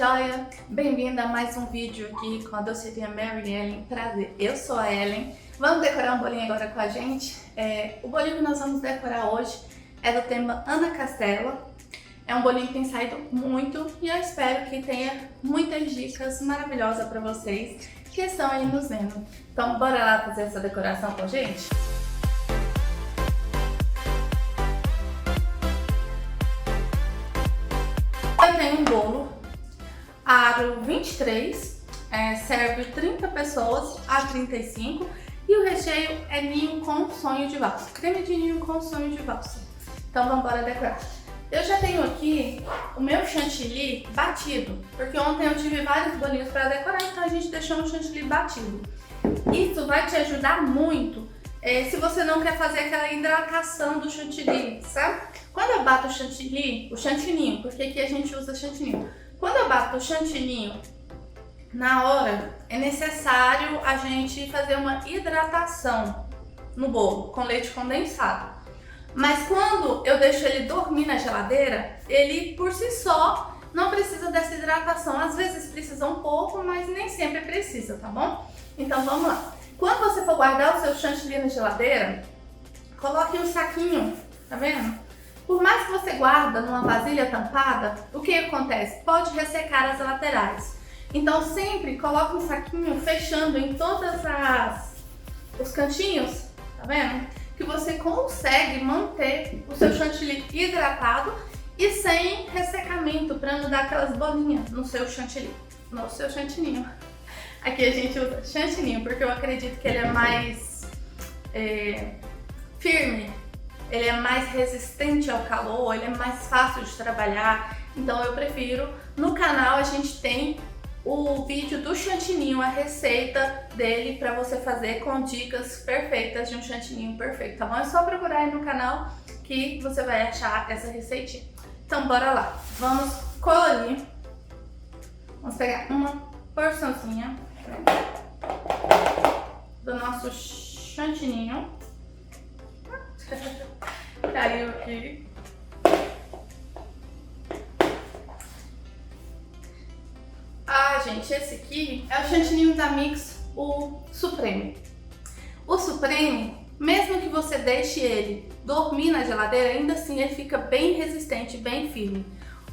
joia? Bem-vinda a mais um vídeo aqui com a doceria Mary Ellen. Prazer, eu sou a Ellen. Vamos decorar um bolinho agora com a gente? O bolinho que nós vamos decorar hoje é do tema Ana Castela. É um bolinho que tem saído muito e eu espero que tenha muitas dicas maravilhosas para vocês que estão aí nos vendo. Então bora lá fazer essa decoração com a gente? Eu tenho um bolo aro 23, serve 30 pessoas a 35 e o recheio é ninho com sonho de valsa, creme de ninho com sonho de valsa. Então vamos embora decorar. Eu já tenho aqui o meu chantilly batido, porque ontem eu tive vários bolinhos para decorar, então a gente deixou um chantilly batido. Isso vai te ajudar muito se você não quer fazer aquela hidratação do chantilly, sabe? Quando eu bato o chantilly, porque aqui a gente usa chantilly. Quando eu bato o chantilly, na hora é necessário a gente fazer uma hidratação no bolo com leite condensado. Mas quando eu deixo ele dormir na geladeira, ele por si só não precisa dessa hidratação. Às vezes precisa um pouco, mas nem sempre precisa, tá bom? Então vamos lá. Quando você for guardar o seu chantilly na geladeira, coloque um saquinho, tá vendo? Por mais que você guarda numa vasilha tampada, o que acontece? Pode ressecar as laterais. Então sempre coloque um saquinho fechando em todas os cantinhos, tá vendo? Que você consegue manter o seu chantilly hidratado e sem ressecamento, para não dar aquelas bolinhas no seu chantilly, no seu chantininho. Aqui a gente usa chantininho porque eu acredito que ele é mais firme, ele é mais resistente ao calor, ele é mais fácil de trabalhar, então eu prefiro. No canal a gente tem o vídeo do chantininho, a receita dele para você fazer com dicas perfeitas de um chantininho perfeito, tá bom? É só procurar aí no canal que você vai achar essa receitinha. Então bora lá, vamos colorir, vamos pegar uma porçãozinha do nosso chantininho. Caiu aqui. Gente, esse aqui é o chantininho da Mix, o Supreme. O Supreme, mesmo que você deixe ele dormir na geladeira, ainda assim ele fica bem resistente, bem firme.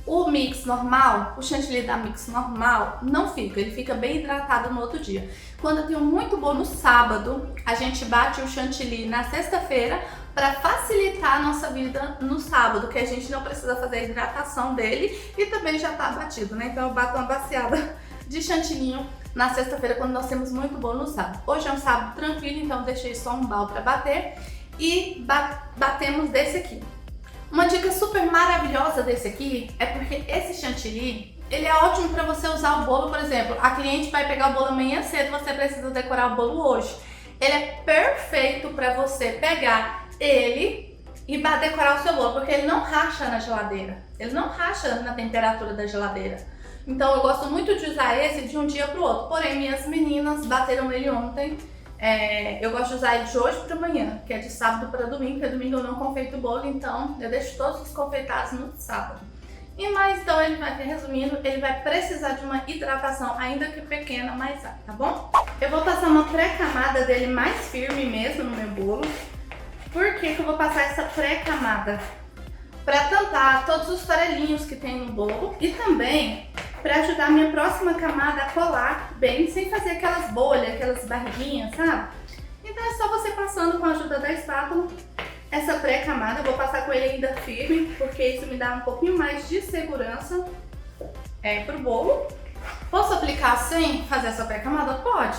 O Mix normal, o chantilly da Mix normal, não fica, ele fica bem hidratado no outro dia. Quando eu tenho muito bolo no sábado, a gente bate o chantilly na sexta-feira para facilitar a nossa vida no sábado, que a gente não precisa fazer a hidratação dele e também já tá batido, né? Então eu bato uma baciada de chantininho na sexta-feira quando nós temos muito bolo no sábado. Hoje é um sábado tranquilo, então deixei só um balde para bater e batemos desse aqui. Uma dica super maravilhosa desse aqui é porque esse chantilly, ele é ótimo para você usar o bolo, por exemplo, a cliente vai pegar o bolo amanhã cedo, você precisa decorar o bolo hoje. Ele é perfeito para você pegar ele e decorar o seu bolo, porque ele não racha na geladeira, ele não racha na temperatura da geladeira. Então eu gosto muito de usar esse de um dia para o outro, porém minhas meninas bateram ele ontem. Eu gosto de usar ele de hoje para amanhã, que é de sábado para domingo, porque domingo eu não confeito o bolo, então eu deixo todos os confeitados no sábado. Então ele vai, resumindo, ele vai precisar de uma hidratação, ainda que pequena, mas tá bom? Eu vou passar uma pré-camada dele mais firme mesmo no meu bolo. Por que que eu vou passar essa pré-camada? Para tampar todos os farelinhos que tem no bolo e também para ajudar a minha próxima camada a colar bem, sem fazer aquelas bolhas, aquelas barriguinhas, sabe? Então é só você passando com a ajuda da espátula essa pré-camada. Eu vou passar com ele ainda firme, porque isso me dá um pouquinho mais de segurança pro bolo. Posso aplicar sem fazer essa pré-camada? Pode,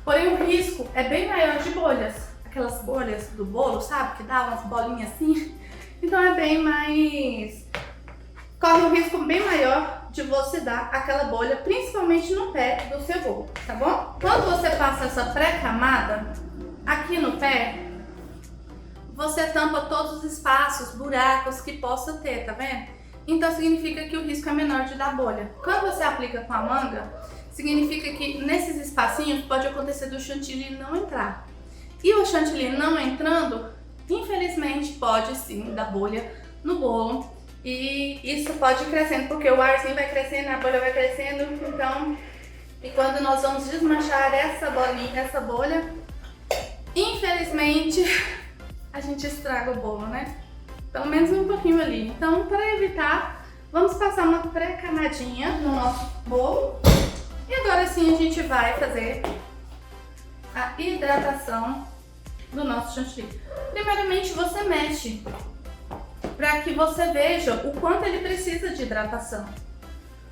porém o risco é bem maior de bolhas, aquelas bolhas do bolo, sabe? Que dá umas bolinhas assim. Então é bem mais... corre um risco bem maior de você dar aquela bolha, principalmente no pé do seu bolo, tá bom? Quando você passa essa pré-camada aqui no pé, você tampa todos os espaços, buracos que possa ter, tá vendo? Então significa que o risco é menor de dar bolha. Quando você aplica com a manga, significa que nesses espacinhos pode acontecer do chantilly não entrar. E o chantilly não entrando, infelizmente pode sim dar bolha no bolo E isso pode ir crescendo, porque o arzinho vai crescendo, a bolha vai crescendo, então... E quando nós vamos desmanchar essa bolinha, essa bolha, infelizmente, a gente estraga o bolo, né? Pelo menos um pouquinho ali. Então, para evitar, vamos passar uma pré-camadinha no nosso bolo. E agora sim a gente vai fazer a hidratação do nosso chantilly. Primeiramente, você mexe para que você veja o quanto ele precisa de hidratação.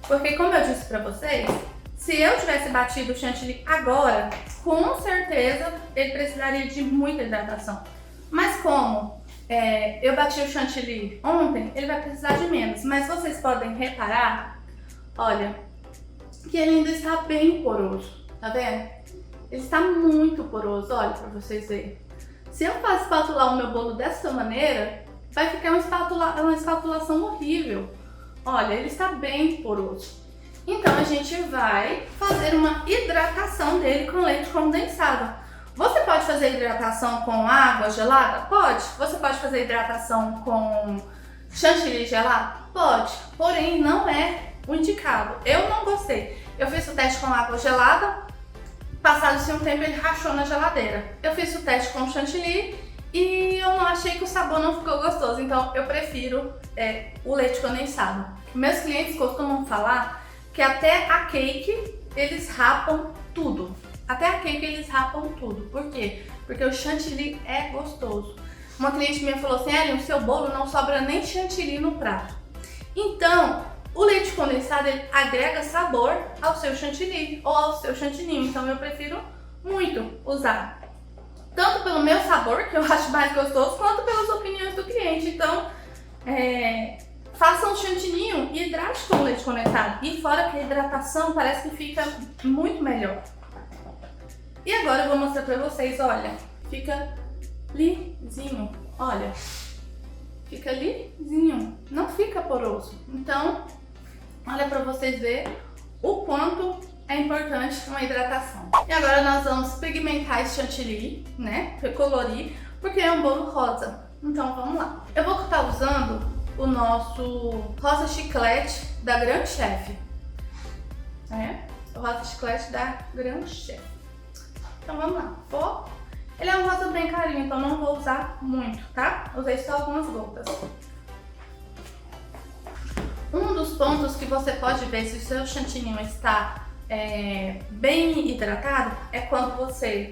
Porque como eu disse para vocês, se eu tivesse batido o chantilly agora, com certeza ele precisaria de muita hidratação. Mas como eu bati o chantilly ontem, ele vai precisar de menos. Mas vocês podem reparar, olha, que ele ainda está bem poroso, tá vendo? Ele está muito poroso, olha para vocês verem. Se eu faço espatular o meu bolo dessa maneira, vai ficar uma espatulação horrível. Olha, ele está bem poroso. Então a gente vai fazer uma hidratação dele com leite condensado. Você pode fazer hidratação com água gelada? Pode. Você pode fazer hidratação com chantilly gelado? Pode. Porém, não é o indicado. Eu não gostei. Eu fiz o teste com água gelada, passado-se um tempo ele rachou na geladeira. Eu fiz o teste com chantilly e eu não achei que o sabor não ficou gostoso, então eu prefiro o leite condensado. Meus clientes costumam falar que até a cake eles rapam tudo. Até a cake eles rapam tudo. Por quê? Porque o chantilly é gostoso. Uma cliente minha falou assim, Ellen, o seu bolo não sobra nem chantilly no prato. Então, o leite condensado ele agrega sabor ao seu chantilly ou ao seu chantilly. Então eu prefiro muito usar. Tanto pelo meu sabor, que eu acho mais gostoso, quanto pelas opiniões do cliente. Então, faça um chantilly e hidrate com leite condensado. E fora que a hidratação parece que fica muito melhor. E agora eu vou mostrar pra vocês, olha, fica lisinho, olha. Fica lisinho, não fica poroso. Então, olha pra vocês verem o quanto é importante uma hidratação. E agora nós vamos pigmentar esse chantilly, né? Recolorir, porque é um bolo rosa. Então vamos lá. Eu vou estar usando o nosso rosa chiclete da Grand Chef. O rosa chiclete da Grand Chef. Então vamos lá. Ele é um rosa bem clarinho, então não vou usar muito, tá? Usei só algumas gotas. Um dos pontos que você pode ver se o seu chantilly está bem hidratado é quando você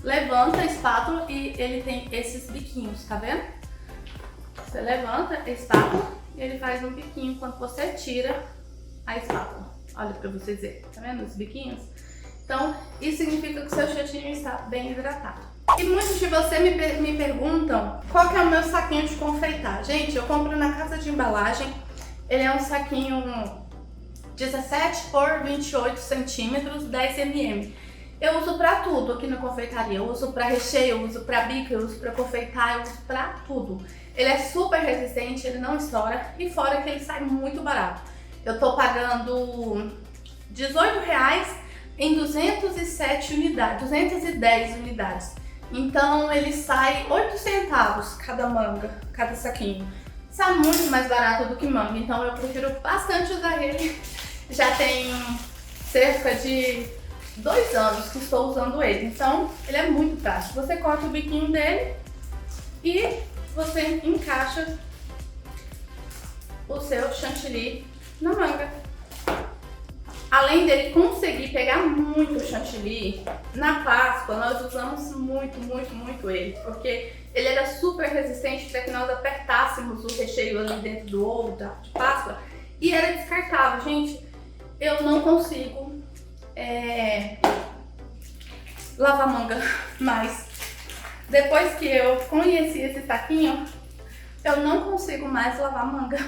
levanta a espátula e ele tem esses biquinhos, tá vendo? Você levanta a espátula e ele faz um biquinho quando você tira a espátula. Olha pra vocês verem, tá vendo os biquinhos? Então, isso significa que o seu chantilly está bem hidratado. E muitos de vocês me perguntam qual que é o meu saquinho de confeitar. Gente, eu compro na casa de embalagem. Ele é um saquinho 17 por 28 centímetros, 10 mm. Eu uso pra tudo aqui na confeitaria. Eu uso pra recheio, eu uso pra bico, eu uso pra confeitar, eu uso pra tudo. Ele é super resistente, ele não estoura e fora que ele sai muito barato. Eu tô pagando R$18 em 207 unidades, 210 unidades. Então ele sai 8 centavos cada manga, cada saquinho. Sai muito mais barato do que manga, então eu prefiro bastante usar ele. Já tem cerca de 2 anos que estou usando ele, então ele é muito prático. Você corta o biquinho dele e você encaixa o seu chantilly na manga. Além dele conseguir pegar muito chantilly, na Páscoa nós usamos muito ele, porque ele era super resistente para que nós apertássemos o recheio ali dentro do ovo de Páscoa e era descartável. Gente, eu não consigo lavar manga mais. Depois que eu conheci esse saquinho, eu não consigo mais lavar manga.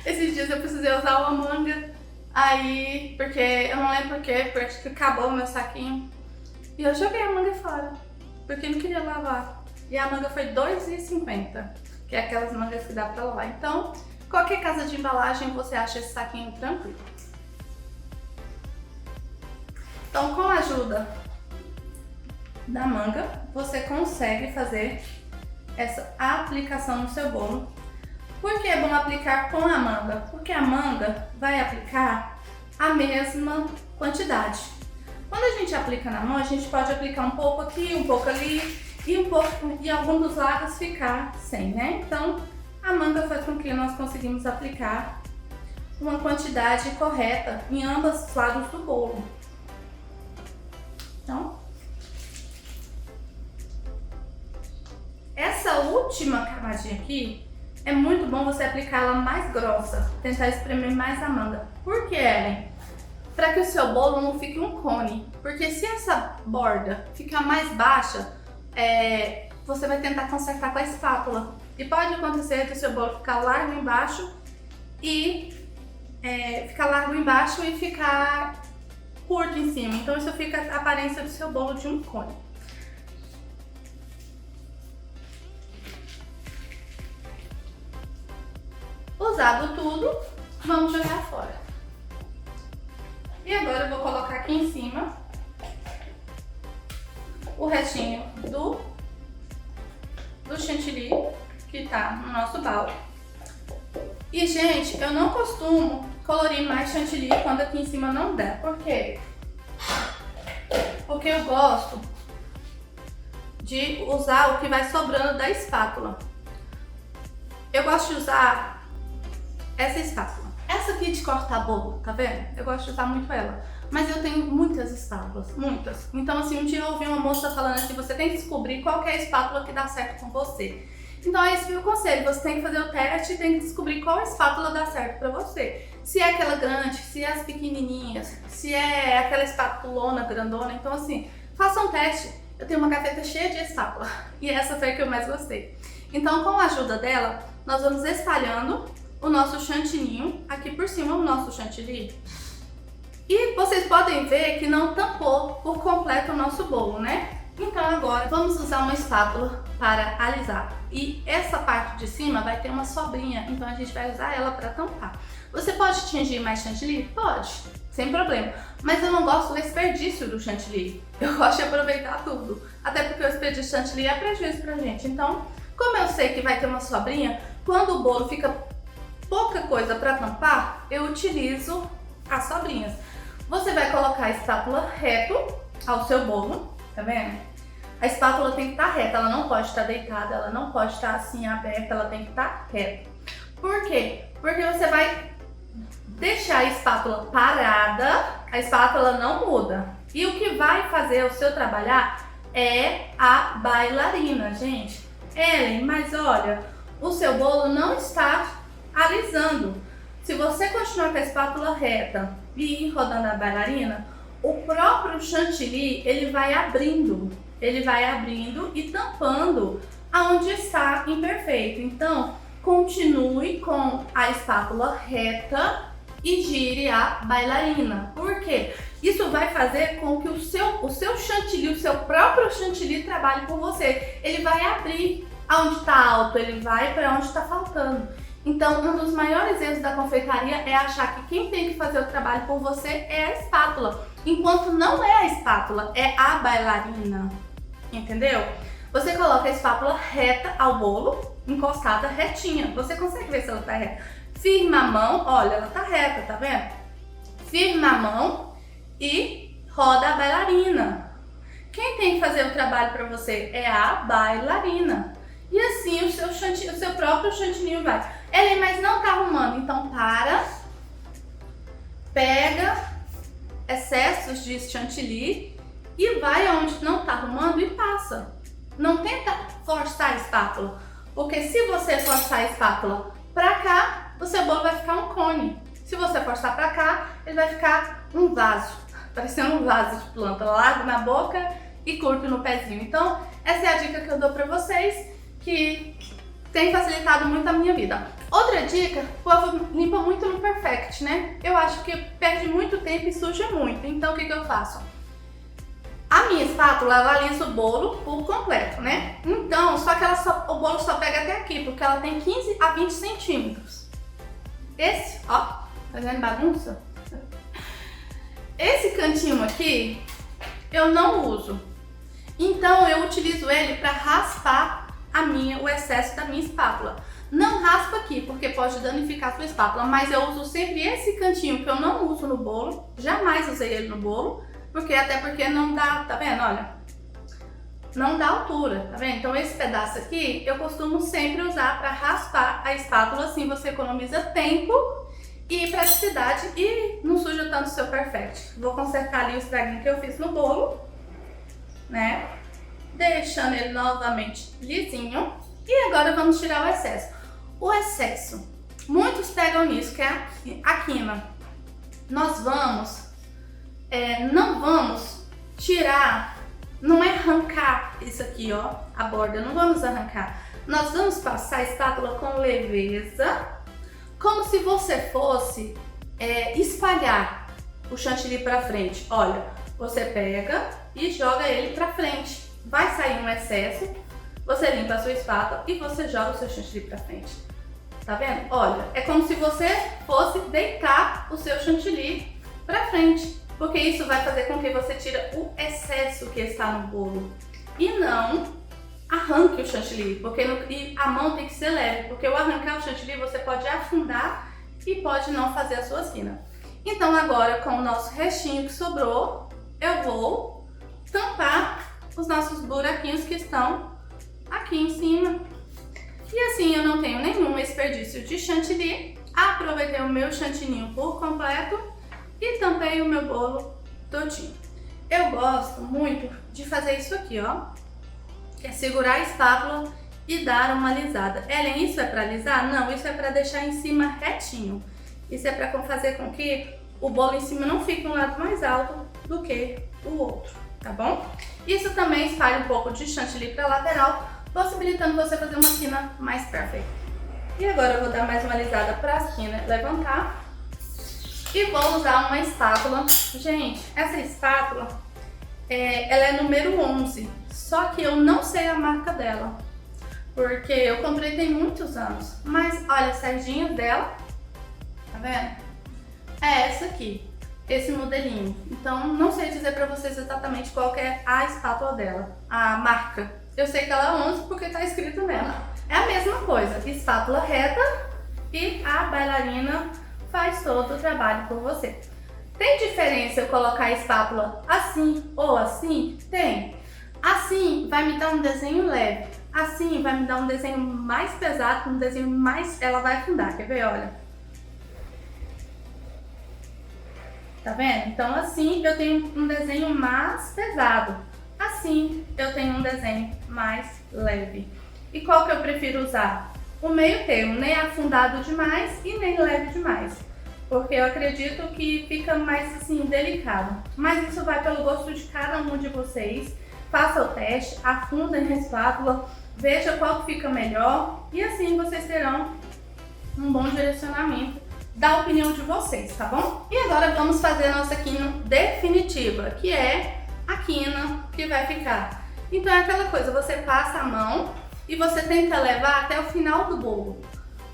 Esses dias eu precisei usar uma manga. Aí, porque eu não lembro porque que acabou o meu saquinho. E eu joguei a manga fora, porque eu não queria lavar. E a manga foi R$2,50, que é aquelas mangas que dá pra lavar. Então, qualquer casa de embalagem você acha esse saquinho tranquilo. Então, com a ajuda da manga, você consegue fazer essa aplicação no seu bolo. Por que é bom aplicar com a manga? Porque a manga vai aplicar a mesma quantidade. Quando a gente aplica na mão, a gente pode aplicar um pouco aqui, um pouco ali e um pouco e algum dos lados ficar sem, né? Então, a manga faz com que nós conseguimos aplicar uma quantidade correta em ambos os lados do bolo. Então, essa última camadinha aqui é muito bom você aplicar ela mais grossa, tentar espremer mais a manga. Por que, Ellen? Para que o seu bolo não fique um cone, porque se essa borda ficar mais baixa, você vai tentar consertar com a espátula. E pode acontecer do seu bolo ficar largo embaixo e ficar curto em cima. Então isso fica a aparência do seu bolo de um cone. Usado tudo, vamos jogar fora. E agora eu vou colocar aqui em cima o restinho do chantilly que tá no nosso balde. E, gente, eu não costumo colorir mais chantilly quando aqui em cima não dá. Por quê? Porque eu gosto de usar o que vai sobrando da espátula. Eu gosto de usar essa espátula. Essa aqui de cortar bolo, tá vendo? Eu gosto de usar muito ela. Mas eu tenho muitas espátulas, muitas. Então, assim, um dia eu ouvi uma moça falando assim, você tem que descobrir qual que é a espátula que dá certo com você. Então, é esse o meu conselho. Você tem que fazer o teste e tem que descobrir qual espátula dá certo pra você. Se é aquela grande, se é as pequenininhas, se é aquela espátulona grandona. Então, assim, faça um teste. Eu tenho uma gaveta cheia de espátula e essa foi a que eu mais gostei. Então, com a ajuda dela, nós vamos espalhando o nosso chantininho aqui por cima, o nosso chantilly. E vocês podem ver que não tampou por completo o nosso bolo, né? Então agora vamos usar uma espátula para alisar. E essa parte de cima vai ter uma sobrinha, então a gente vai usar ela para tampar. Você pode tingir mais chantilly? Pode, sem problema. Mas eu não gosto do desperdício do chantilly. Eu gosto de aproveitar tudo. Até porque o desperdício de chantilly é prejuízo pra gente. Então, como eu sei que vai ter uma sobrinha, quando o bolo fica pouca coisa para tampar, eu utilizo as sobrinhas. Você vai colocar a espátula reto ao seu bolo, tá vendo? A espátula tem que estar reta, ela não pode estar deitada, ela não pode estar assim aberta, ela tem que estar reta. Por quê? Porque você vai deixar a espátula parada, a espátula não muda. E o que vai fazer o seu trabalhar é a bailarina, gente. Ellen, mas olha, o seu bolo não está alisando. Se você continuar com a espátula reta e ir rodando a bailarina, o próprio chantilly ele vai abrindo e tampando aonde está imperfeito. Então, continue com a espátula reta e gire a bailarina. Por quê? Isso vai fazer com que o seu chantilly, o seu próprio chantilly trabalhe por você. Ele vai abrir aonde está alto, ele vai para onde está faltando. Então, um dos maiores erros da confeitaria é achar que quem tem que fazer o trabalho por você é a espátula, enquanto não é a espátula, é a bailarina, entendeu? Você coloca a espátula reta ao bolo, encostada, retinha. Você consegue ver se ela tá reta? Firma a mão, olha, ela tá reta, tá vendo? Firma a mão e roda a bailarina. Quem tem que fazer o trabalho para você é a bailarina. E assim o seu próprio chantilly vai. Ellen, mas não tá arrumando, então pega excessos de chantilly e vai aonde não tá arrumando e passa. Não tenta forçar a espátula, porque se você forçar a espátula pra cá, o seu bolo vai ficar um cone. Se você forçar pra cá, ele vai ficar um vaso, parecendo um vaso de planta, largo na boca e curto no pezinho. Então, essa é a dica que eu dou pra vocês, que tem facilitado muito a minha vida. Outra dica, o povo limpa muito no Perfect, né? Eu acho que perde muito tempo e suja muito. Então, o que eu faço? A minha espátula, ela alisa o bolo por completo, né? Então, só que o bolo só pega até aqui, porque ela tem 15 a 20 centímetros. Esse, ó, tá vendo bagunça? Esse cantinho aqui, eu não uso. Então, eu utilizo ele para raspar o excesso da minha espátula. Não raspa aqui, porque pode danificar a sua espátula, mas eu uso sempre esse cantinho que eu não uso no bolo. Jamais usei ele no bolo, até porque não dá, tá vendo? Olha, não dá altura, tá vendo? Então esse pedaço aqui eu costumo sempre usar para raspar a espátula, assim você economiza tempo e praticidade e não suja tanto o seu perfect. Vou consertar ali o estraguinho que eu fiz no bolo, né? Deixando ele novamente lisinho. E agora vamos tirar o excesso. O excesso, muitos pegam nisso, que é a quina. Nós vamos, não vamos tirar, não é arrancar isso aqui, ó, a borda, não vamos arrancar. Nós vamos passar a espátula com leveza, como se você fosse espalhar o chantilly para frente. Olha, você pega e joga ele para frente. Vai sair um excesso, você limpa a sua espátula e você joga o seu chantilly para frente. Tá vendo? Olha, é como se você fosse deitar o seu chantilly para frente, porque isso vai fazer com que você tire o excesso que está no bolo e não arranque o chantilly, porque e a mão tem que ser leve, porque ao arrancar o chantilly você pode afundar e pode não fazer a sua quina. Então agora, com o nosso restinho que sobrou, eu vou tampar os nossos buraquinhos que estão aqui em cima. E assim eu não tenho nenhum desperdício de chantilly. Aproveitei o meu chantininho por completo e tampei o meu bolo todinho. Eu gosto muito de fazer isso aqui, ó. Que é segurar a espátula e dar uma alisada. Ellen, isso é para alisar? Não, isso é para deixar em cima retinho. Isso é para fazer com que o bolo em cima não fique um lado mais alto do que o outro, tá bom? Isso também espalha um pouco de chantilly para a lateral, possibilitando você fazer uma quina mais perfeita. E agora eu vou dar mais uma alisada para a quina levantar. E vou usar uma espátula. Gente, essa espátula, ela é número 11. Só que eu não sei a marca dela, porque eu comprei tem muitos anos. Mas olha a sardinha dela, tá vendo? É essa aqui, esse modelinho. Então não sei dizer pra vocês exatamente qual que é a espátula dela, a marca. Eu sei que ela é 11 porque tá escrito nela. É a mesma coisa, espátula reta e a bailarina faz todo o trabalho por você. Tem diferença eu colocar a espátula assim ou assim? Tem. Assim vai me dar um desenho leve, assim vai me dar um desenho mais pesado, um desenho mais... ela vai afundar, quer ver? Olha. Tá vendo? Então assim eu tenho um desenho mais pesado, assim eu tenho um desenho mais leve. E qual que eu prefiro usar? O meio termo, nem afundado demais e nem leve demais, porque eu acredito que fica mais assim delicado. Mas isso vai pelo gosto de cada um de vocês. Faça o teste, afundem a espátula, veja qual que fica melhor e assim vocês terão um bom direcionamento da opinião de vocês, tá bom? E agora vamos fazer a nossa quina definitiva, que é a quina que vai ficar. Então é aquela coisa, você passa a mão e você tenta levar até o final do bolo.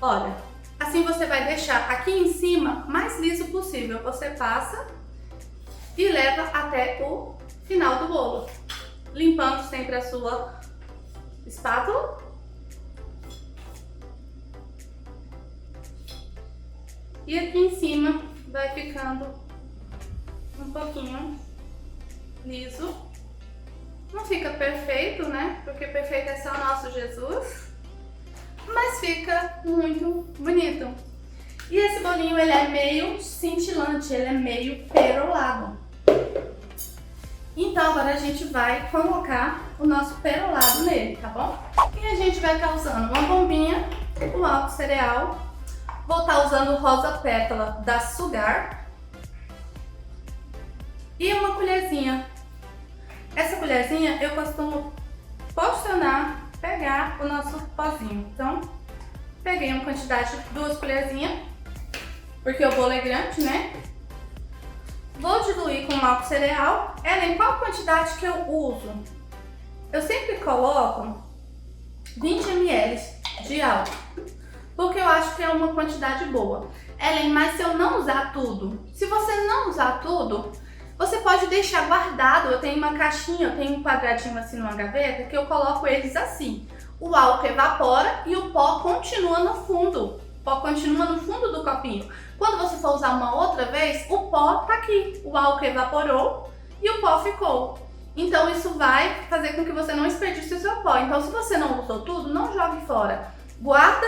Olha, assim você vai deixar aqui em cima mais liso possível. Você passa e leva até o final do bolo, limpando sempre a sua espátula. E aqui em cima vai ficando um pouquinho liso. Não fica perfeito, né? Porque perfeito é só o nosso Jesus. Mas fica muito bonito. E esse bolinho, ele é meio cintilante, ele é meio perolado. Então agora a gente vai colocar o nosso perolado nele, tá bom? E a gente vai estar usando uma bombinha, o álcool cereal. Vou estar usando o rosa pétala da Sugar. E uma colherzinha. Essa colherzinha eu costumo porcionar, pegar o nosso pozinho. Então, peguei uma quantidade de 2 colherzinhas, porque o bolo é grande, né? Vou diluir com o álcool cereal. Ellen, qual a quantidade que eu uso? Eu sempre coloco 20 ml de álcool, porque eu acho que é uma quantidade boa. Ellen, mas se eu não usar tudo? Se você não usar tudo, você pode deixar guardado. Eu tenho uma caixinha, eu tenho um quadradinho assim numa gaveta que eu coloco eles assim. o álcool evapora e o pó continua no fundo. O pó continua no fundo do copinho. Quando você for usar uma outra vez, o pó tá aqui. O álcool evaporou e o pó ficou. Então isso vai fazer com que você não desperdice o seu pó. Então se você não usou tudo, não jogue fora. Guarda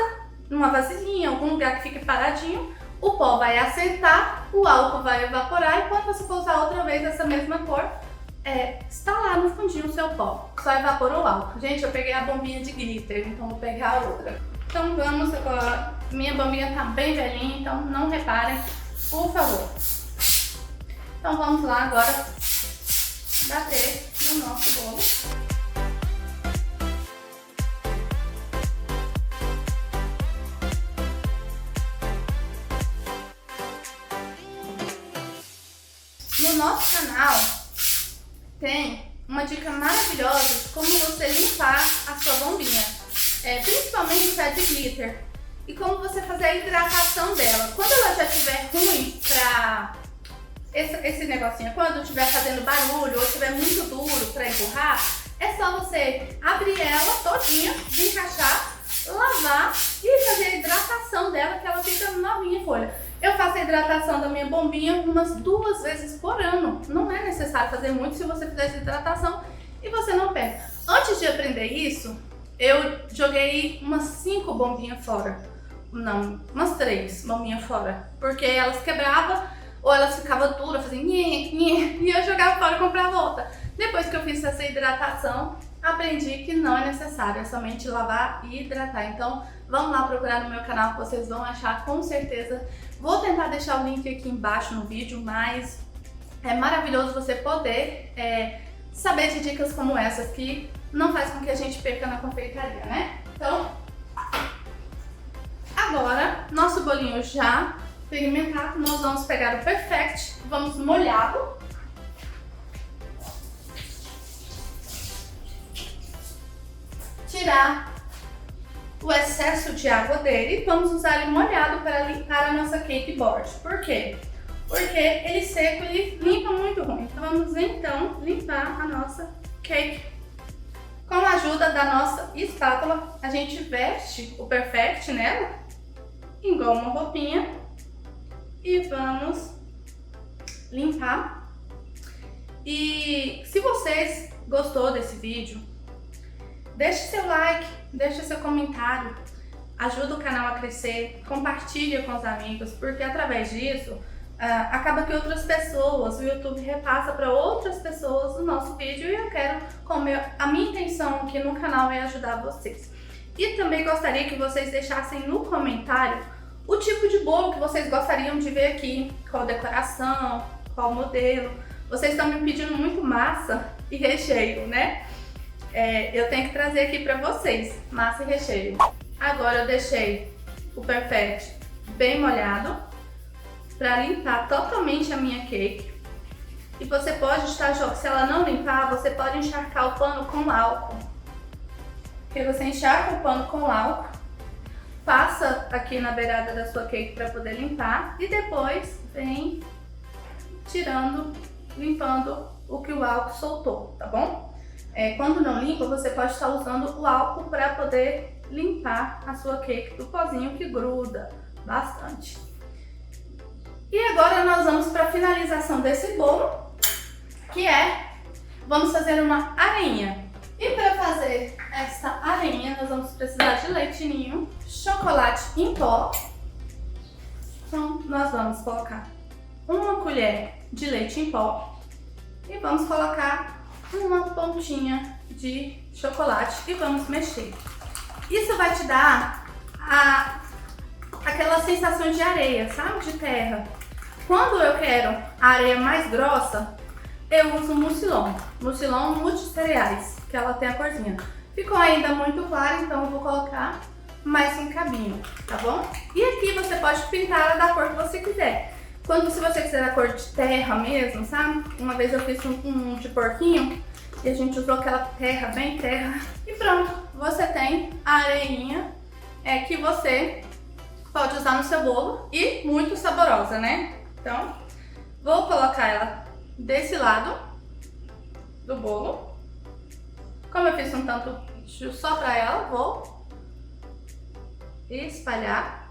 numa vasilhinha, algum lugar que fique paradinho. O pó vai assentar, o álcool vai evaporar e quando você for usar outra vez essa mesma cor, está lá no fundinho o seu pó. Só evaporou o álcool. Gente, eu peguei a bombinha de glitter, então vou pegar a outra. Então vamos agora. Minha bombinha tá bem velhinha, então não reparem, por favor. Então vamos lá agora bater no nosso bolo. No nosso canal tem uma dica maravilhosa de como você limpar a sua bombinha, principalmente a de glitter, e como você fazer a hidratação dela. Quando ela já estiver ruim pra esse negocinho, quando estiver fazendo barulho ou estiver muito duro para empurrar, é só você abrir ela todinha, desencaixar, lavar e fazer a hidratação dela, que ela fica novinha em folha. Eu faço a hidratação da minha bombinha umas 2 vezes por ano. Não é necessário fazer muito se você fizer essa hidratação e você não perde. Antes de aprender isso, eu joguei umas 5 bombinhas fora. Não, umas 3 bombinhas fora. Porque elas quebravam ou elas ficavam duras, faziam nhe, nhe, e eu jogava fora e comprava outra. Depois que eu fiz essa hidratação, aprendi que não é necessário, é somente lavar e hidratar. Então, vamos lá procurar no meu canal que vocês vão achar com certeza. Vou tentar deixar o link aqui embaixo no vídeo, mas é maravilhoso você poder saber de dicas como essas que não faz com que a gente perca na confeitaria, né? Então, agora, nosso bolinho já pigmentado, nós vamos pegar o Perfect, vamos molhá-lo. Tirar o excesso de água dele e vamos usar ele molhado para limpar a nossa cake board. Por quê? Porque ele seco, ele limpa muito ruim. Então vamos então limpar a nossa cake. Com a ajuda da nossa espátula, a gente veste o Perfect nela, igual uma roupinha, e vamos limpar. E se vocês gostou desse vídeo, deixe seu like, deixe seu comentário, ajuda o canal a crescer, compartilhe com os amigos, porque através disso acaba que outras pessoas, o YouTube repassa para outras pessoas o nosso vídeo e eu quero, a minha intenção aqui no canal é ajudar vocês. E também gostaria que vocês deixassem no comentário o tipo de bolo que vocês gostariam de ver aqui, qual decoração, qual modelo. Vocês estão me pedindo muito massa e recheio, né? Eu tenho que trazer aqui pra vocês, massa e recheio. Agora eu deixei o Perfect bem molhado para limpar totalmente a minha cake. E você pode estar, se ela não limpar, você pode encharcar o pano com álcool. Porque você encharca o pano com álcool, passa aqui na beirada da sua cake para poder limpar e depois vem tirando, limpando o que o álcool soltou, tá bom? Quando não limpa, você pode estar usando o álcool para poder limpar a sua cake do pozinho que gruda bastante. E agora nós vamos para a finalização desse bolo, que vamos fazer uma areinha. E para fazer essa areinha, nós vamos precisar de leite ninho, chocolate em pó. Então, nós vamos colocar uma colher de leite em pó e vamos colocar uma pontinha de chocolate e vamos mexer. Isso vai te dar aquela sensação de areia, sabe? De terra. Quando eu quero a areia mais grossa, eu uso mucilon multicereais, que ela tem a corzinha. Ficou ainda muito claro, então eu vou colocar mais um cabinho, tá bom? E aqui você pode pintar ela da cor que você quiser. Se você quiser a cor de terra mesmo, sabe? Uma vez eu fiz um de porquinho e a gente usou aquela terra, bem terra. E pronto, você tem a areinha que você pode usar no seu bolo e muito saborosa, né? Então, vou colocar ela desse lado do bolo. Como eu fiz um tanto só pra ela, vou espalhar.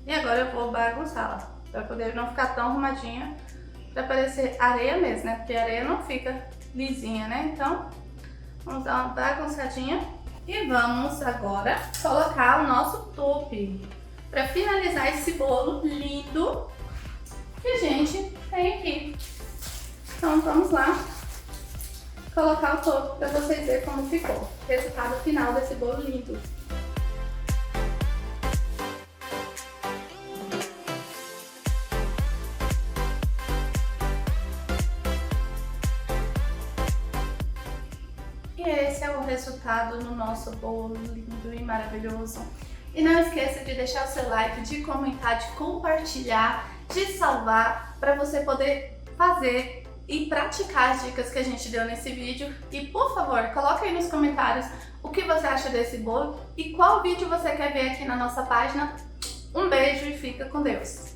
E agora eu vou bagunçá-la, pra poder não ficar tão arrumadinha, pra parecer areia mesmo, né? Porque a areia não fica lisinha, né? Então, vamos dar uma bagunçadinha. E vamos agora colocar o nosso topping, pra finalizar esse bolo lindo que a gente tem aqui. Então, vamos lá colocar o topping pra vocês verem como ficou o resultado final desse bolo lindo. E esse é o resultado do nosso bolo lindo e maravilhoso. E não esqueça de deixar o seu like, de comentar, de compartilhar, de salvar, para você poder fazer e praticar as dicas que a gente deu nesse vídeo. E por favor, coloque aí nos comentários o que você acha desse bolo e qual vídeo você quer ver aqui na nossa página. Um beijo e fica com Deus!